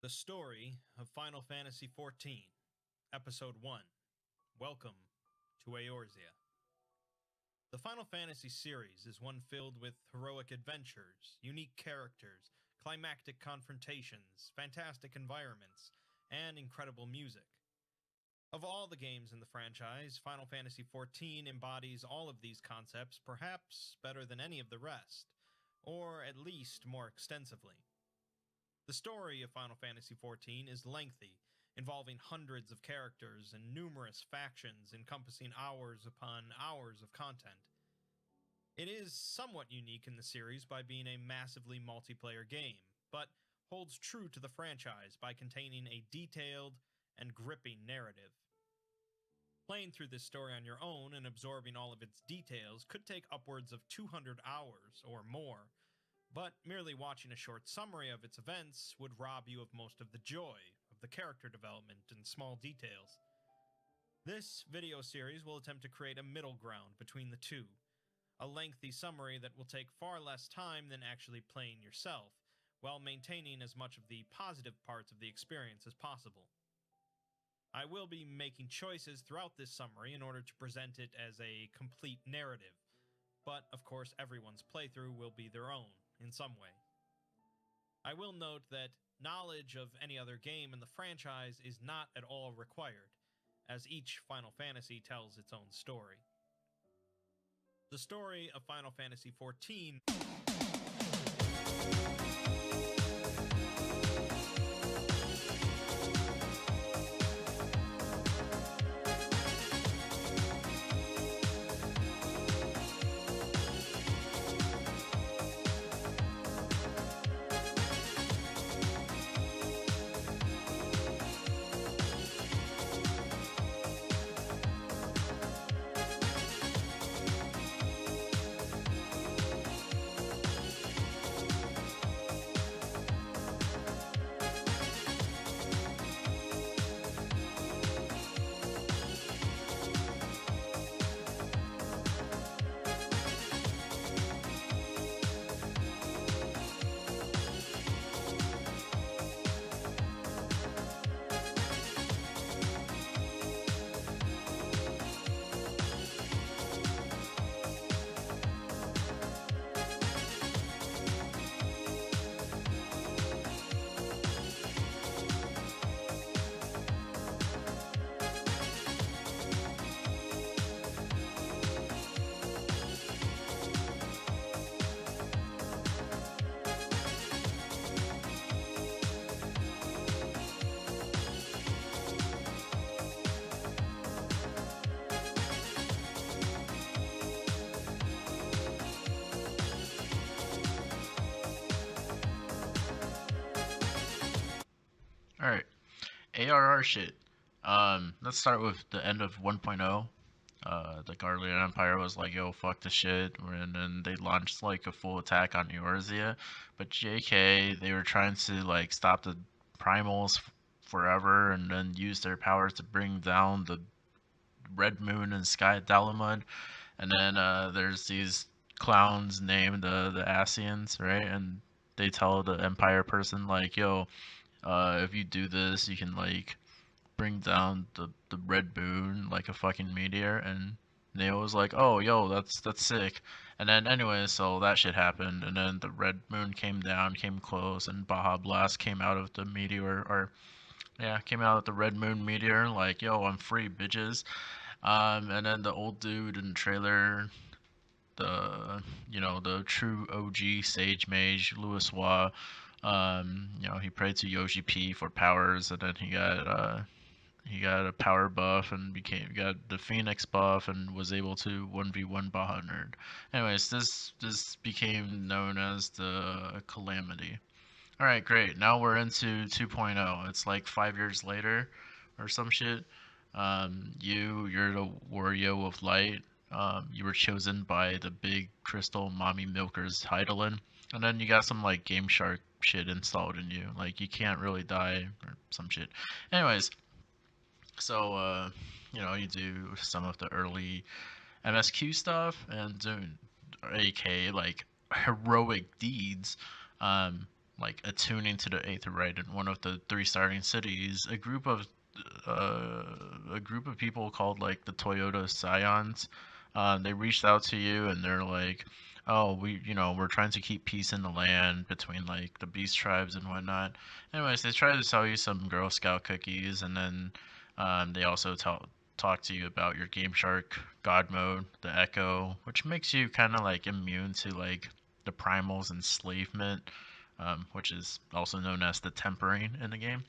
The Story of Final Fantasy XIV, Episode 1. Welcome to Eorzea. The Final Fantasy series is one filled with heroic adventures, unique characters, climactic confrontations, fantastic environments, and incredible music. Of all the games in the franchise, Final Fantasy XIV embodies all of these concepts perhaps better than any of the rest, or at least more extensively. The story of Final Fantasy XIV is lengthy, involving hundreds of characters and numerous factions encompassing hours upon hours of content. It is somewhat unique in the series by being a massively multiplayer game, but holds true to the franchise by containing a detailed and gripping narrative. Playing through this story on your own and absorbing all of its details could take upwards of 200 hours or more, but merely watching a short summary of its events would rob you of most of the joy of the character development and small details. This video series will attempt to create a middle ground between the two, a lengthy summary that will take far less time than actually playing yourself, while maintaining as much of the positive parts of the experience as possible. I will be making choices throughout this summary in order to present it as a complete narrative, but of course everyone's playthrough will be their own, in some way. I will note that knowledge of any other game in the franchise is not at all required, as each Final Fantasy tells its own story. The story of Final Fantasy XIV Alright, ARR shit. Let's start with the end of 1.0. The Guardian Empire was like, yo, fuck the shit, and then they launched like a full attack on Eorzea. But JK, they were trying to like stop the primals forever, and then use their powers to bring down the Red Moon and Sky Dalamud. And then there's these clowns named the Asians, right? And they tell the Empire person like, yo, if you do this, you can like bring down the Red Moon like a fucking meteor. And Neo was like, oh, yo, that's sick. And then anyway, so that shit happened, and then the Red Moon came down, came close, and Baja Blast came out of the meteor, or yeah, came out of the Red Moon meteor, like, yo, I'm free, bitches. And then the old dude in the trailer, the true OG Sage Mage, Louis Wa, he prayed to Yoshi P for powers, and then he got a power buff and got the Phoenix buff and was able to 1v1 Baja Nerd. Anyways, this became known as the Calamity. Alright, great. Now we're into 2.0. It's like 5 years later or some shit. You're the Wario of Light. You were chosen by the big crystal mommy milkers Heidelin. And then you got some like Game Shark shit installed in you. Like you can't really die or some shit. Anyways, so you do some of the early MSQ stuff and do AK like heroic deeds. like attuning to the Aether Rite in one of the 3 starting cities, a group of people called like the Toyota Scions, they reached out to you and they're like, oh, we're trying to keep peace in the land between like the beast tribes and whatnot. Anyways, they try to sell you some Girl Scout cookies, and then they also talk to you about your Game Shark God mode, the Echo, which makes you kind of like immune to like the Primal's enslavement, which is also known as the tempering in the game.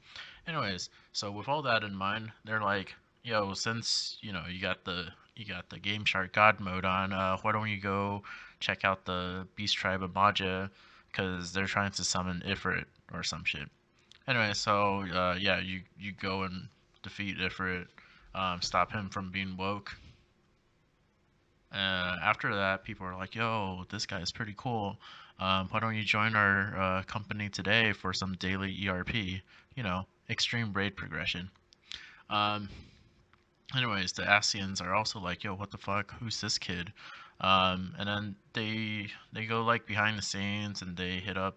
Anyways, so with all that in mind, they're like, yo, since you got the Game Shark God mode on, why don't you go check out the Beast Tribe of Maja, because they're trying to summon Ifrit or some shit. Anyway, so yeah, you go and defeat Ifrit, stop him from being woke. After that, people are like, yo, this guy is pretty cool. Why don't you join our company today for some daily ERP? Extreme raid progression. Anyways, the Asians are also like, yo, what the fuck? Who's this kid? And then they go like behind the scenes and they hit up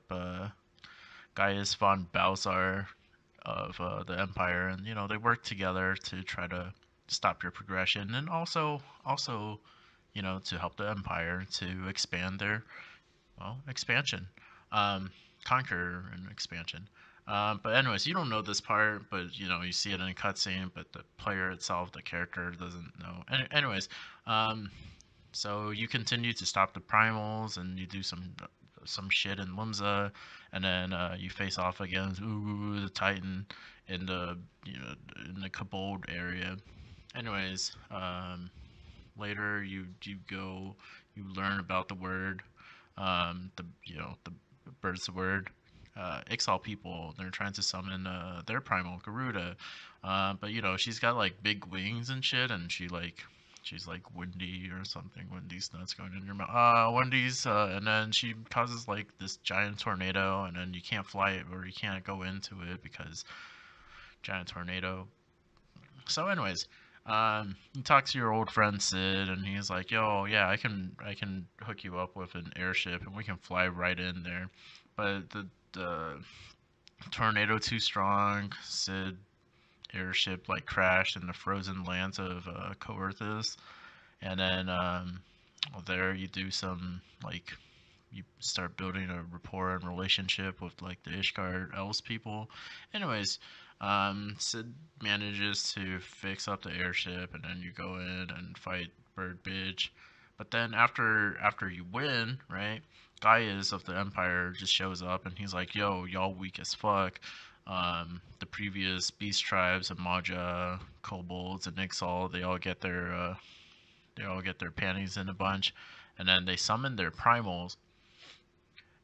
Gaius von Balzar of the Empire, and they work together to try to stop your progression, and also to help the Empire to expand their expansion, conquer and expansion. But anyways, you don't know this part, but you see it in a cutscene, but the player itself, the character, doesn't know. Anyways, so you continue to stop the primals, and you do some shit in Lumza, and then you face off against the Titan in the Kobold area. Anyways, later you learn about the word, the bird's word. Ixal people, they're trying to summon their primal Garuda, but she's got like big wings and shit, and she's like Wendy or something. Wendy's nuts going in your mouth. Wendy's, and then she causes like this giant tornado, and then you can't fly it or you can't go into it because giant tornado. So anyways, you talk to your old friend Sid, and he's like, yo, yeah, I can hook you up with an airship and we can fly right in there. But the tornado too strong. Sid airship like crashed in the frozen lands of Coerthus, and then there you do some you start building a rapport and relationship with like the Ishgard Elves people. Anyways, Sid manages to fix up the airship, and then you go in and fight Bird Bitch. But then after you win, right, Gaius of the Empire just shows up, and he's like, yo, y'all weak as fuck. The previous beast tribes of Maja, Kobolds, and Ixal, they all get their panties in a bunch, and then they summon their primals,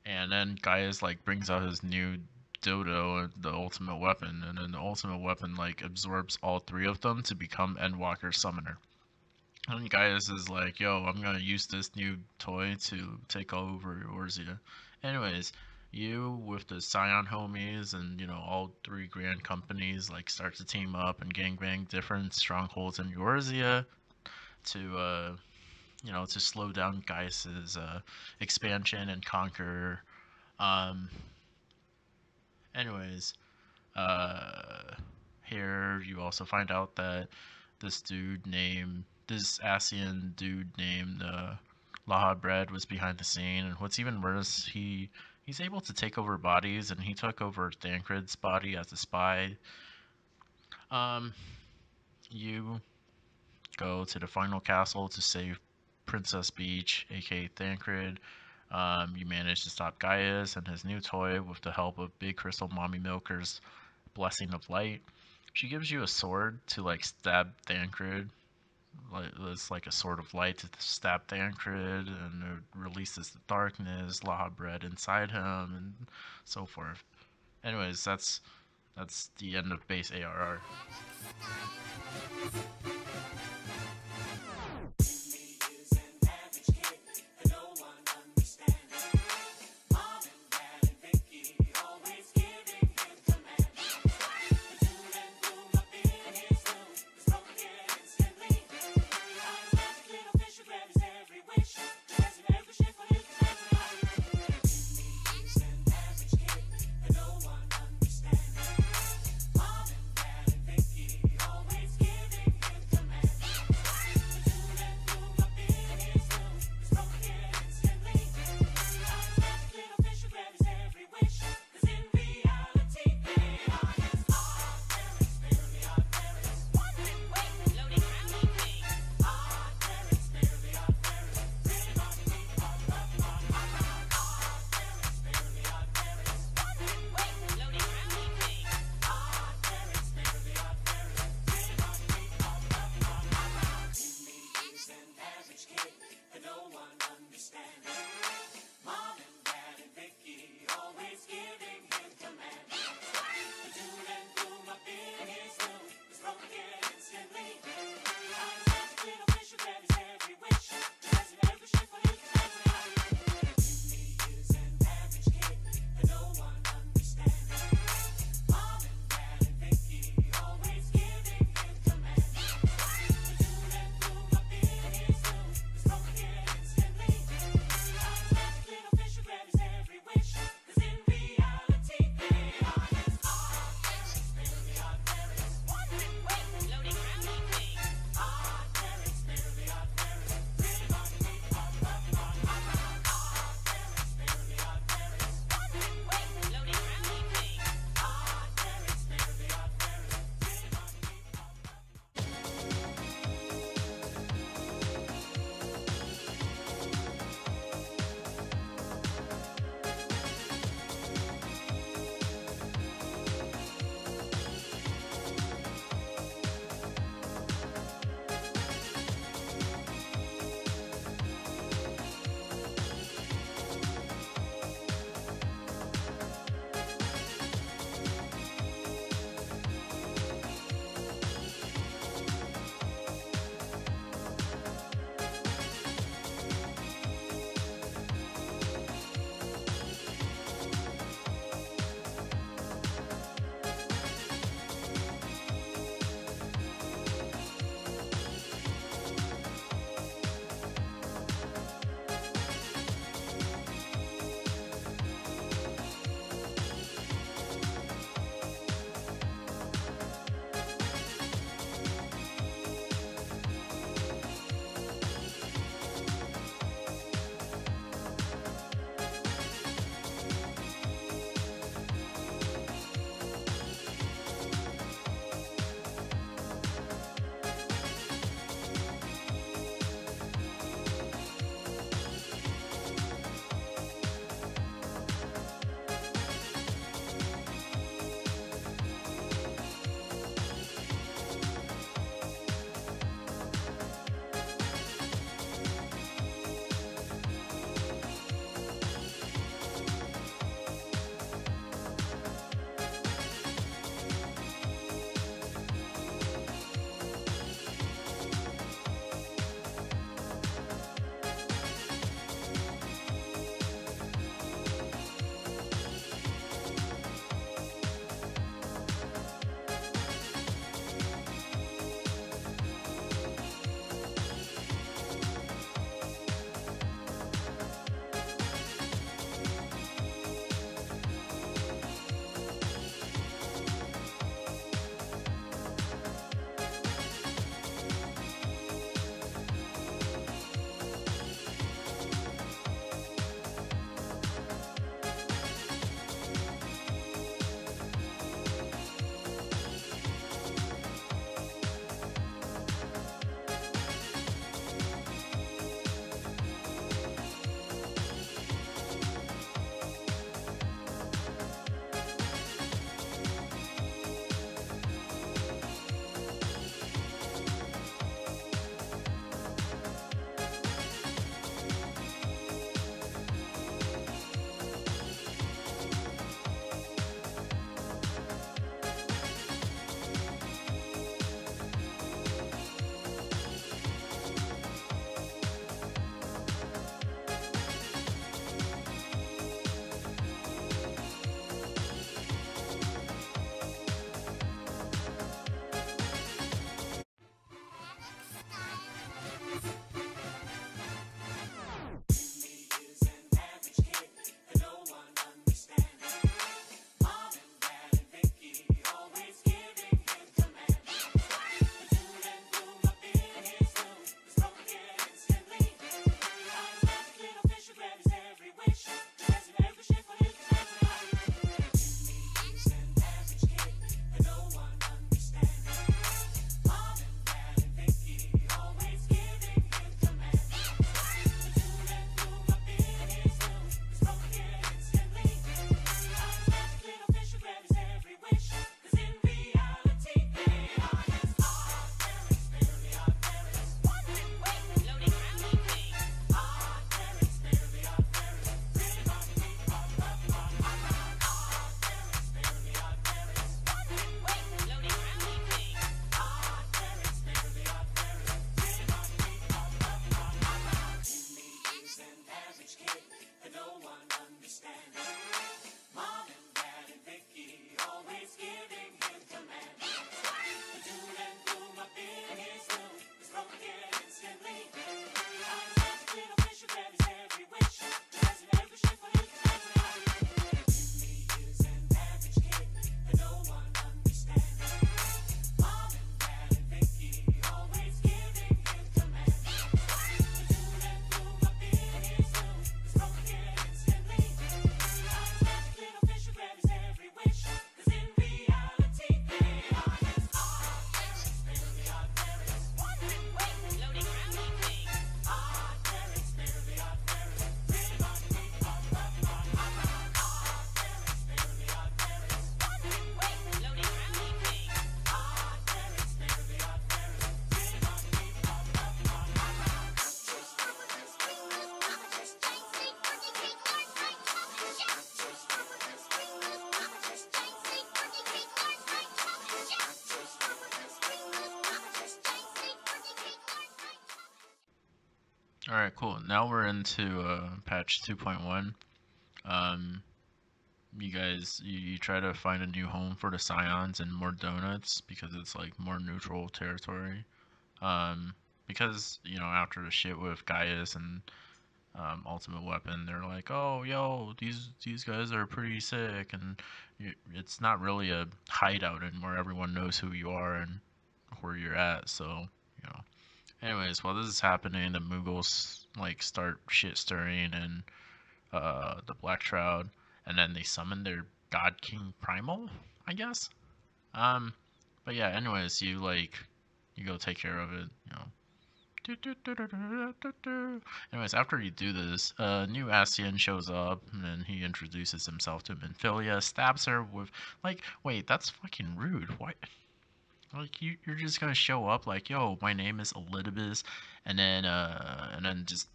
and then Gaius like brings out his new dildo and the ultimate weapon, and then the ultimate weapon like absorbs all 3 of them to become Endwalker Summoner. And Gaius is like, yo, I'm gonna use this new toy to take over Eorzea. Anyways, you with the Scion homies and all 3 grand companies like start to team up and gangbang different strongholds in Eorzea to to slow down Gaius's expansion and conquer. Anyways, here you also find out that this Asian dude named Laha Bread was behind the scene, and what's even worse, he's able to take over bodies, and he took over Thancred's body as a spy. You go to the final castle to save Princess Beach, aka Thancred. You manage to stop Gaius and his new toy with the help of Big Crystal Mommy Milker's Blessing of Light. She gives you a sword to like stab Thancred. It's like a sword of light to stab Thancred, and it releases the darkness, Laha Bread inside him, and so forth. Anyways, that's the end of base ARR. Alright, cool. Now we're into patch 2.1. You guys, you try to find a new home for the Scions and more donuts because it's like more neutral territory. Because, you know, after the shit with Gaius and Ultimate Weapon, they're like, oh, yo, these guys are pretty sick, and it's not really a hideout anymore. Everyone knows who you are and where you're at, so, you know. Anyways, while this is happening, the Mughals like start shit stirring and the Black Shroud, and then they summon their God King Primal, I guess. But yeah, anyways, you go take care of it, you know. Anyways, after you do this, a new Ascian shows up, and then he introduces himself to Minfilia, stabs her with, like, wait, that's fucking rude. Why? Like, you're just gonna show up like, yo, my name is Elidibus, and then just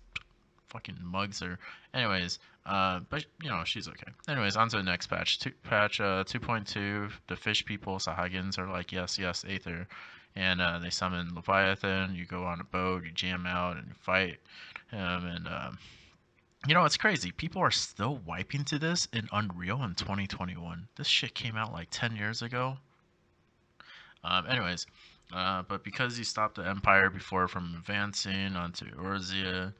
fucking mugs her. Anyways, but you know, she's okay. Anyways, on to the next patch. Patch 2.2, the fish people, Sahagins, are like, yes, Aether. And they summon Leviathan, you go on a boat, you jam out, and you fight him, and you know, it's crazy. People are still wiping to this in Unreal in 2021. This shit came out like 10 years ago. Anyways, but because he stopped the Empire before from advancing onto Eorzea,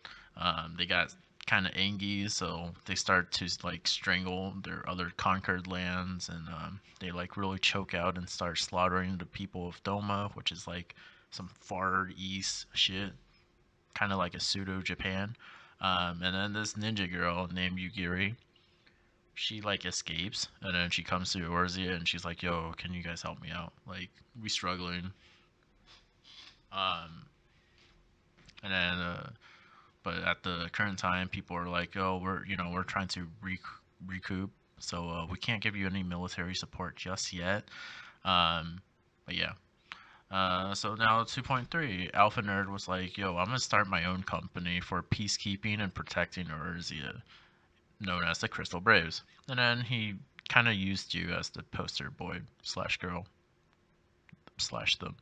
they got kind of angry, so they start to like strangle their other conquered lands, and they like really choke out and start slaughtering the people of Doma, which is like some far east shit, kind of like a pseudo Japan. And then this ninja girl named Yugiri, she like escapes, and then she comes to Eorzea, and she's like, yo, can you guys help me out, like we struggling. And then but at the current time, people are like, oh, we're trying to recoup, so we can't give you any military support just yet. But yeah. So now 2.3, Alpha Nerd was like, yo, I'm gonna start my own company for peacekeeping and protecting Eorzea, known as the Crystal Braves. And then he kind of used you as the poster boy slash girl slash them,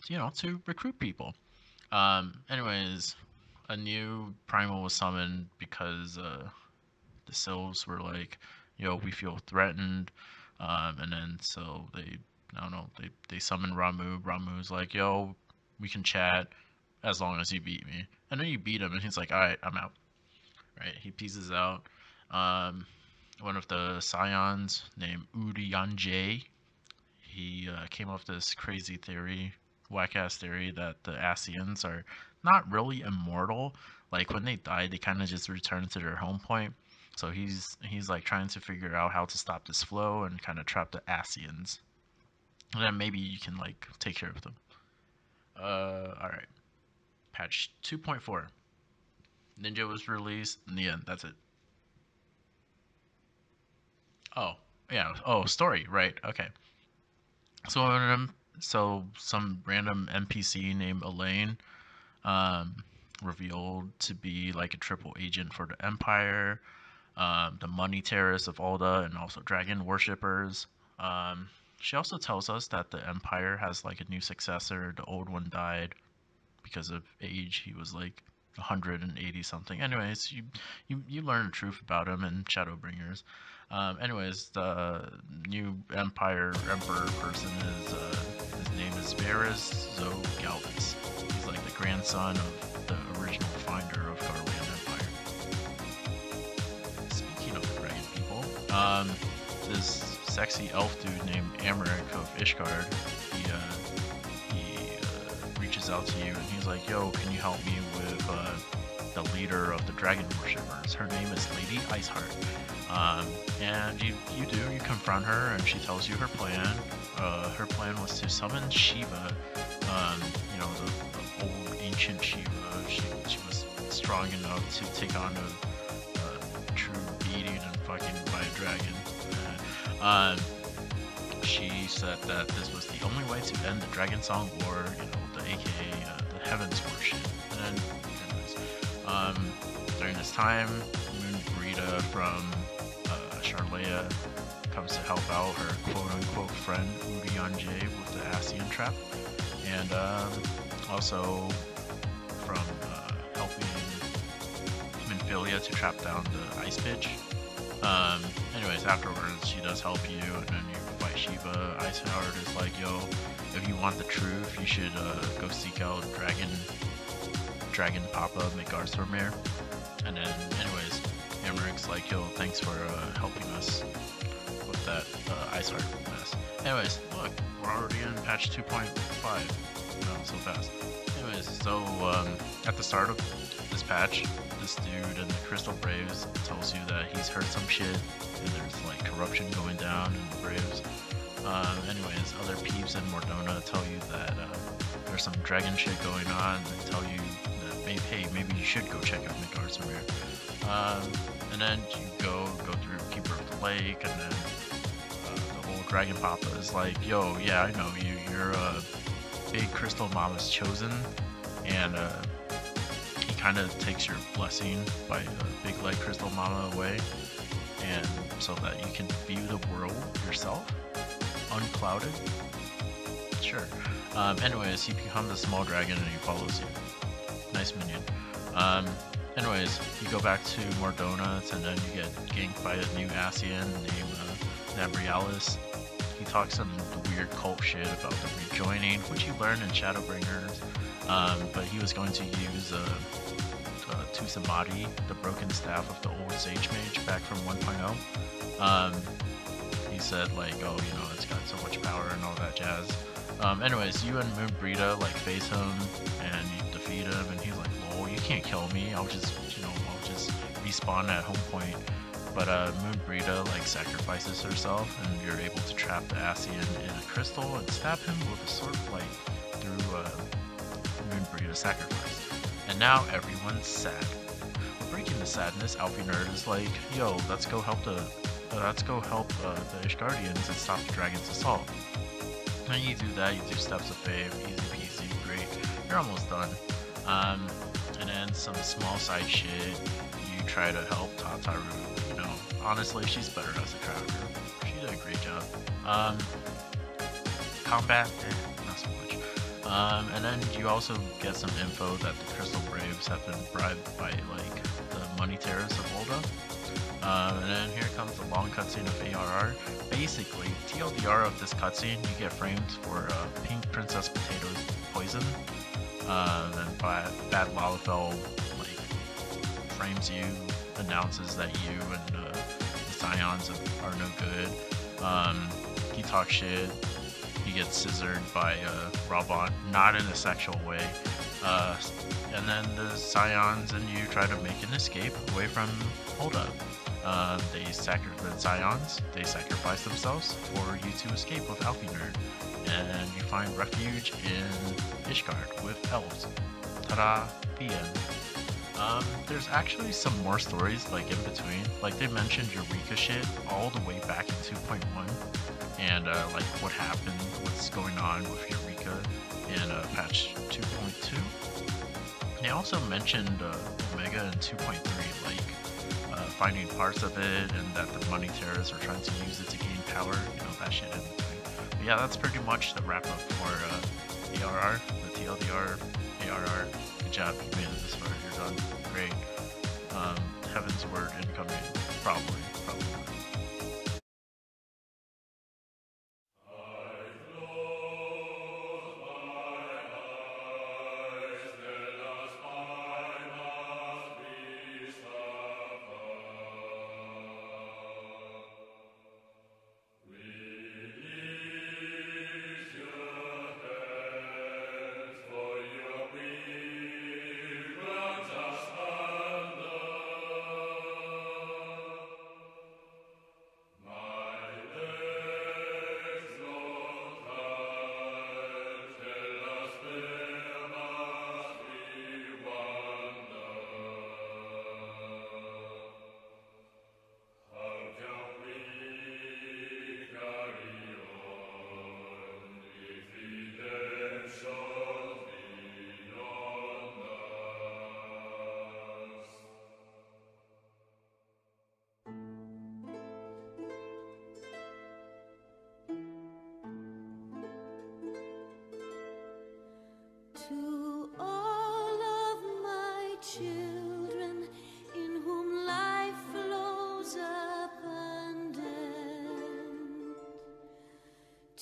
you know, to recruit people. Anyways, a new primal was summoned because the sylphs were like, yo, we feel threatened, and then so I don't know, they summoned Ramu. Ramu's like, yo, we can chat as long as you beat me. And then you beat him, and he's like, alright, I'm out. Right, he pieces out. One of the Scions named Urianger, he came up with this crazy theory, whack-ass theory, that the Ascians are not really immortal. Like, when they die, they kind of just return to their home point. So he's like trying to figure out how to stop this flow and kind of trap the Ascians. And then maybe you can like take care of them. Alright. Patch 2.4. Ninja was released in the end. That's it. Oh, yeah. Oh, story. Right. Okay. So some random NPC named Elaine revealed to be like a triple agent for the Empire, the money terrorists of Ul'dah, and also dragon worshippers. She also tells us that the Empire has like a new successor. The old one died because of age. He was like 180 something. Anyways, you learn the truth about him in Shadowbringers. Anyways, the new Emperor person is his name is Varys Zogalvis. He's like the grandson of the original finder of Garlean Empire. Speaking of dragon people, this sexy elf dude named Amaric of Ishgard, he reaches out to you, and he's like, yo, can you help me with the leader of the dragon worshippers? Her name is Lady Iceheart. And you confront her, and she tells you her plan. Her plan was to summon Shiva, you know, the old ancient Shiva. She was strong enough to take on a true beating and fucking by a dragon. She said that this was the only way to end the Dragon Song War, you know, the AKA the Heavensward shit. And then, anyways, during this time, Moon Brita from Charlea comes to help out her quote-unquote friend Urianger with the Ascian trap, and also from helping Ophelia to trap down the ice bitch. Anyways, afterwards she does help you, and then you fight Shiva. Iceheart is like, yo, if you want the truth, you should go seek out Dragon Papa Megarstormir. And then, anyways, Amaryk's like, yo, thanks for helping us with that Iceheart mess. Anyways, look, we're already in patch 2.5. No, so fast. Anyways, so at the start of this patch, this dude in the Crystal Braves tells you that he's heard some shit, and there's like corruption going down in the Braves. Anyways, other peeps in Mordona tell you that there's some dragon shit going on, and tell you that maybe you should go check out Megarstormir. And then you go through Keeper of the Lake, and then the whole Dragon Papa is like, yo, yeah, I know you. You're big Crystal Mama's chosen, and he kind of takes your blessing by Big Leg Crystal Mama away, and so that you can view the world yourself, unclouded. Sure. Anyways, he becomes a small dragon and he follows you. Nice minion. Anyways, you go back to Mordona, and then you get ganked by a new Ascian named Nabrialis. He talks some weird cult shit about the rejoining, which you learn in Shadowbringers, but he was going to use Tusamadi, the broken staff of the old Sage Mage back from 1.0. He said like, oh, you know, it's got so much power and all that jazz. Anyways, you and Moonbreeda like face him and you defeat him, and he's like, lol, you can't kill me, I'll just respawn at home point. But Moonbreeda like sacrifices herself, and you're able to trap the Ascian in a crystal and stab him with a sword blade through Moonbreeda's sacrifice. And now everyone's sad. Breaking the sadness, Alfie Nerd is like, yo, let's go help the Ishgardians and stop the dragon's assault. And you do that, you do Steps of Faith, easy peasy, great, you're almost done. And then some small side shit, you try to help Tataru, you know, honestly, she's better as a character. She did a great job. Combat, not so much. And then you also get some info that the Crystal Braves have been bribed by, like, the money terrorists of Volda. And then here comes the long cutscene of ARR. Basically, TLDR of this cutscene, you get framed for Pink Princess Potato's poison. Then Bad Lalafell like frames you, announces that you and the Scions are no good. He talks shit. He gets scissored by Rabon, not in a sexual way. And then the Scions and you try to make an escape away from Holdup. The Scions, they sacrifice themselves for you to escape with Alfie Nerd, and you find refuge in Ishgard with elves. Ta-da! The end. There's actually some more stories like in between. Like they mentioned Eureka shit all the way back in 2.1, and like what happened, what's going on with Eureka in patch 2.2. They also mentioned Omega in 2.3, like finding parts of it, and that the money terrorists are trying to use it to gain power, you know, that shit in between. But yeah, that's pretty much the wrap up for ARR, the TLDR, ARR. Good job, you made it this far, you're done. Great. Heavensward incoming, probably not.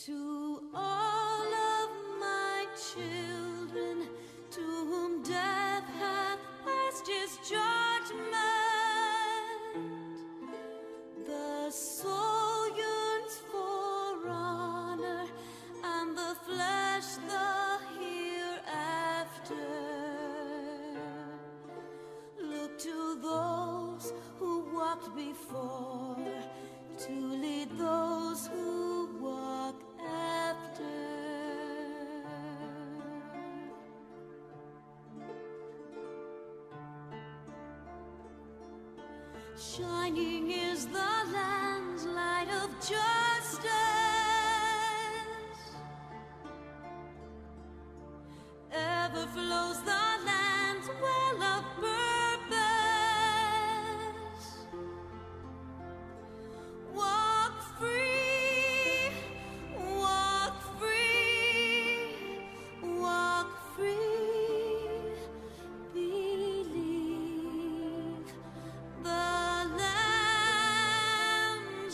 To all of my children, to whom death hath passed his judgment, the soul yearns for honor, and the flesh the hereafter. Look to those who walked before, to lead those who walk after. Shining is the land's light of justice. Ever flows the land's well of purpose. Walk free, walk free, walk free. Believe the lamb's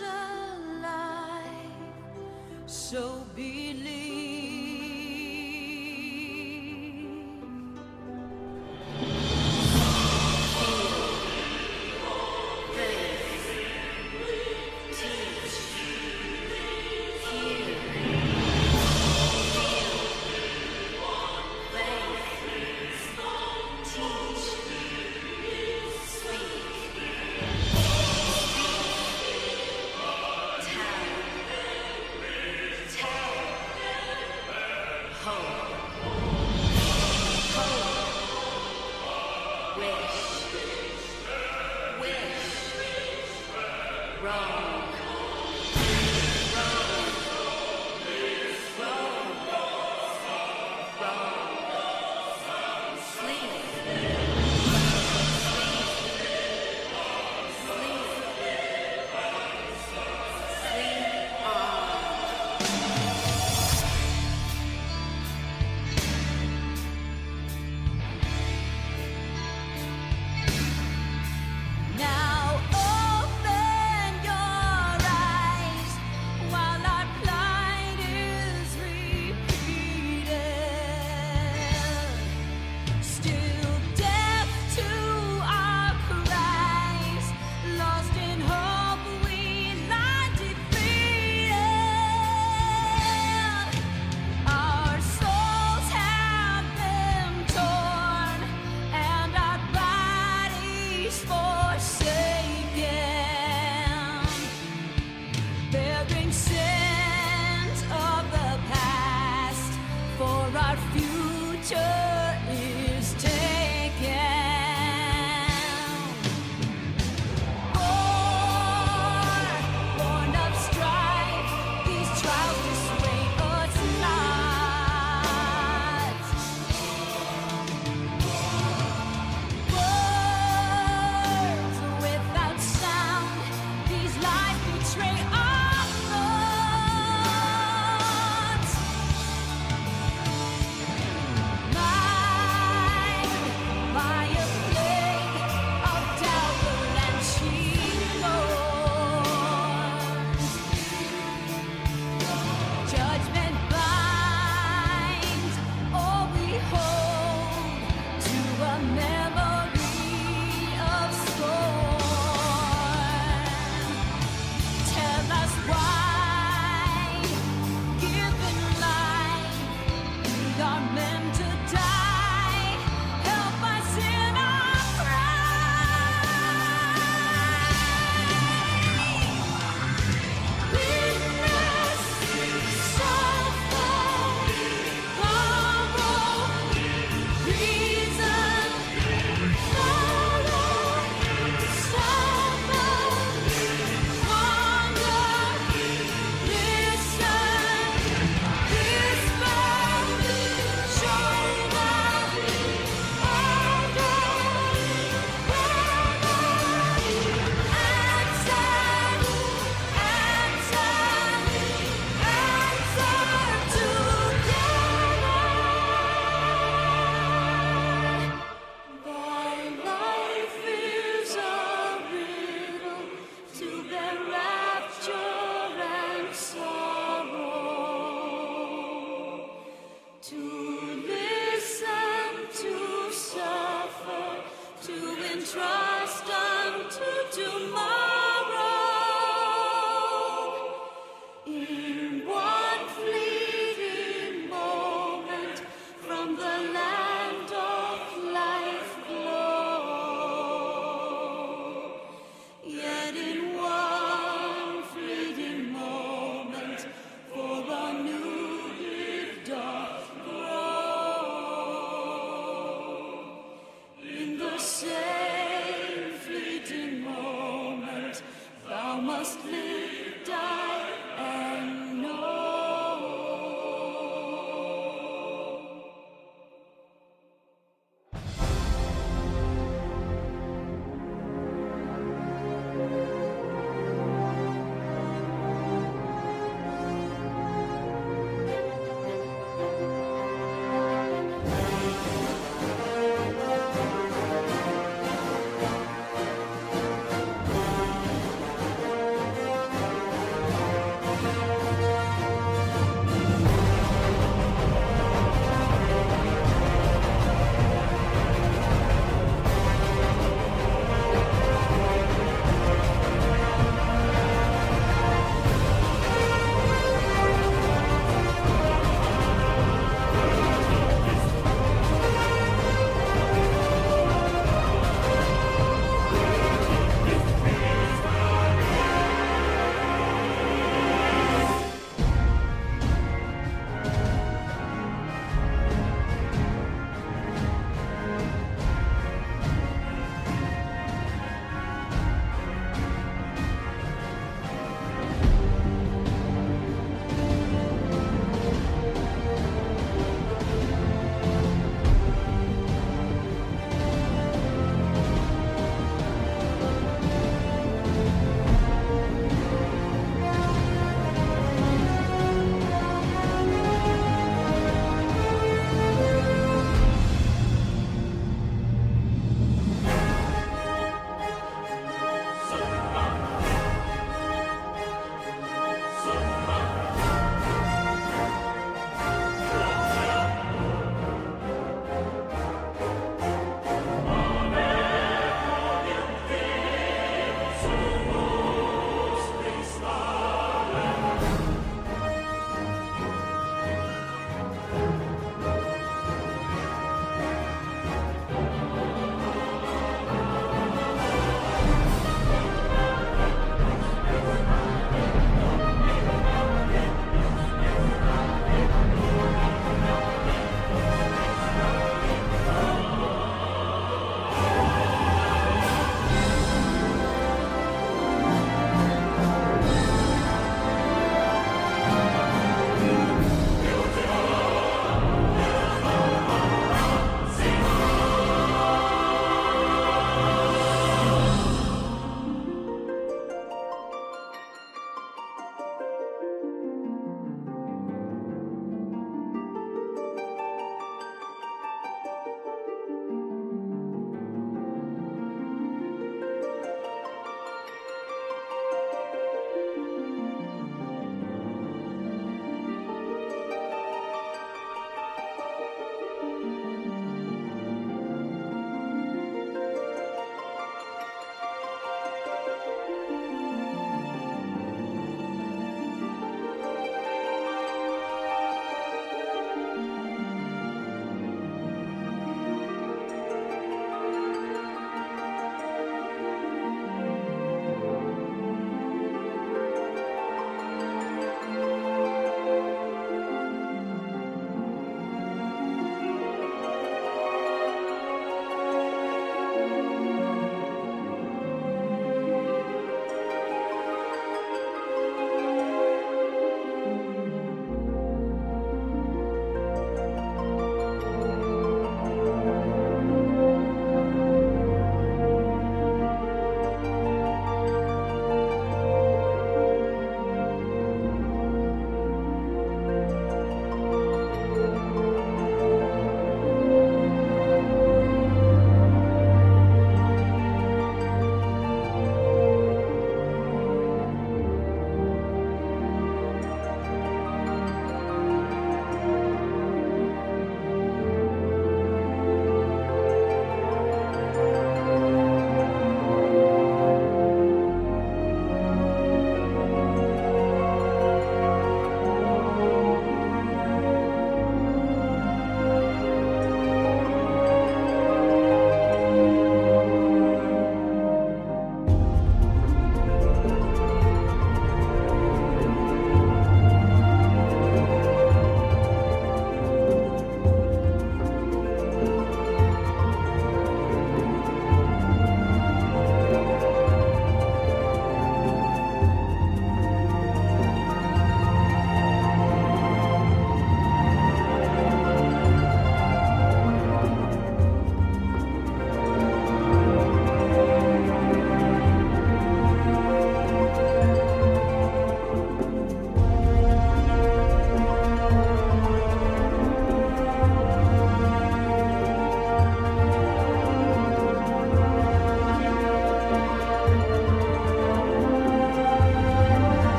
alive, so believe. control.